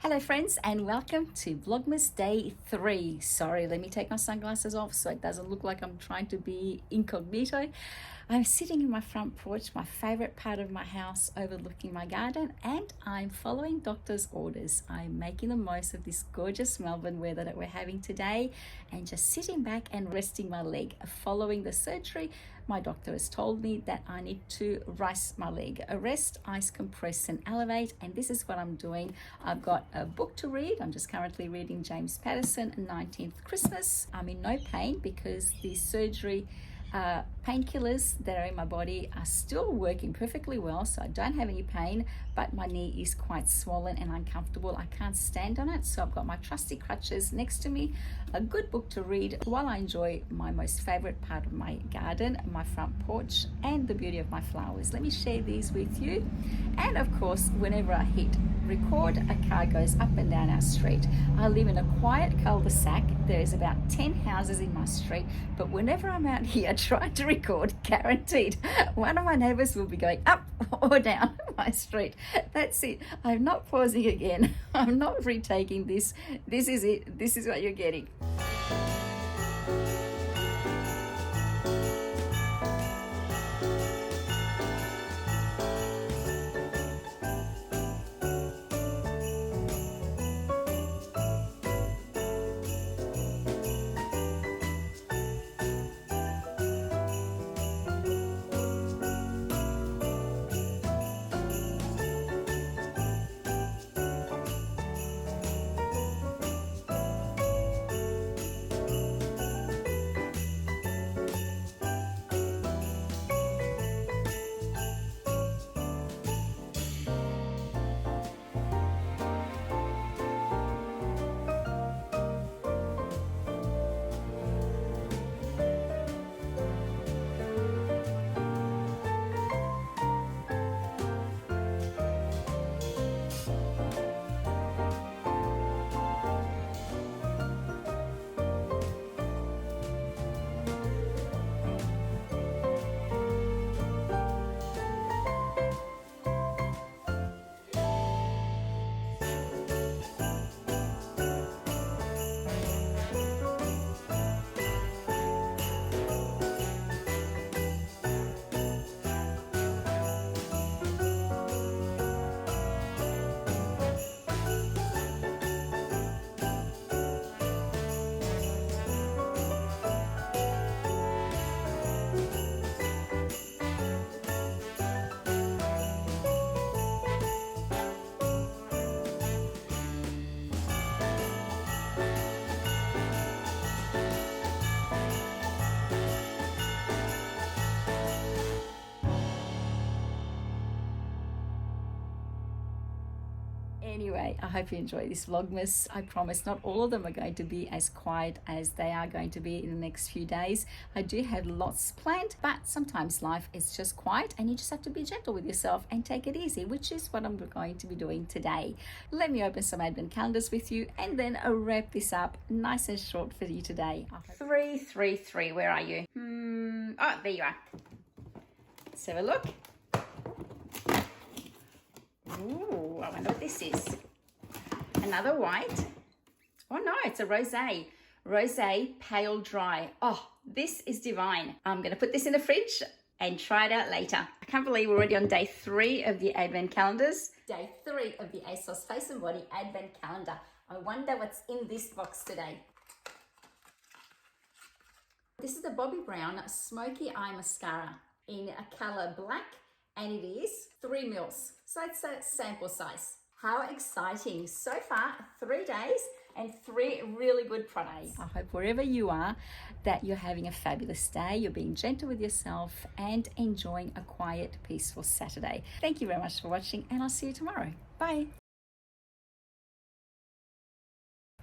Hello friends and welcome to Vlogmas Day 3. Sorry, let me take my sunglasses off so it doesn't look like I'm trying to be incognito. I'm sitting in my front porch, my favorite part of my house, overlooking my garden, and I'm following doctor's orders. I'm making the most of this gorgeous Melbourne weather that we're having today and just sitting back and resting my leg. Following the surgery, my doctor has told me that I need to rest my leg, arrest, ice compress and elevate, and this is what I'm doing. I've got a book to read. I'm just currently reading James Patterson, 19th Christmas. I'm in no pain because the surgery painkillers that are in my body are still working perfectly well, so I don't have any pain, but my knee is quite swollen and uncomfortable. I can't stand on it, so I've got my trusty crutches next to me, a good book to read while I enjoy my most favorite part of my garden, my front porch, and the beauty of my flowers. Let me share these with you. And of course, whenever I hit record, a car goes up and down our street. I live in a quiet cul-de-sac. There's about 10 houses in my street, but whenever I'm out here trying to record, guaranteed one of my neighbors will be going up or down my street. That's it. I'm not pausing again. I'm not retaking this. This is it. This is what you're getting. Anyway, I hope you enjoy this Vlogmas. I promise not all of them are going to be as quiet as they are going to be in the next few days. I do have lots planned, but sometimes life is just quiet and you just have to be gentle with yourself and take it easy, which is what I'm going to be doing today. Let me open some advent calendars with you and then I'll wrap this up nice and short for you today. 333, where are you? Oh, there you are. Let's have a look. Ooh, I wonder what this is. Another white. Oh no, it's a rosé. Rosé pale dry. Oh, this is divine. I'm going to put this in the fridge and try it out later. I can't believe we're already on day 3 of the advent calendars. Day 3 of the ASOS Face and Body advent calendar. I wonder what's in this box today. This is the Bobbi Brown Smoky Eye Mascara in a color black, and it is 3 mils. So it's a sample size. How exciting. So far, 3 days and 3 really good products. I hope wherever you are that you're having a fabulous day, you're being gentle with yourself and enjoying a quiet, peaceful Saturday. Thank you very much for watching and I'll see you tomorrow. Bye.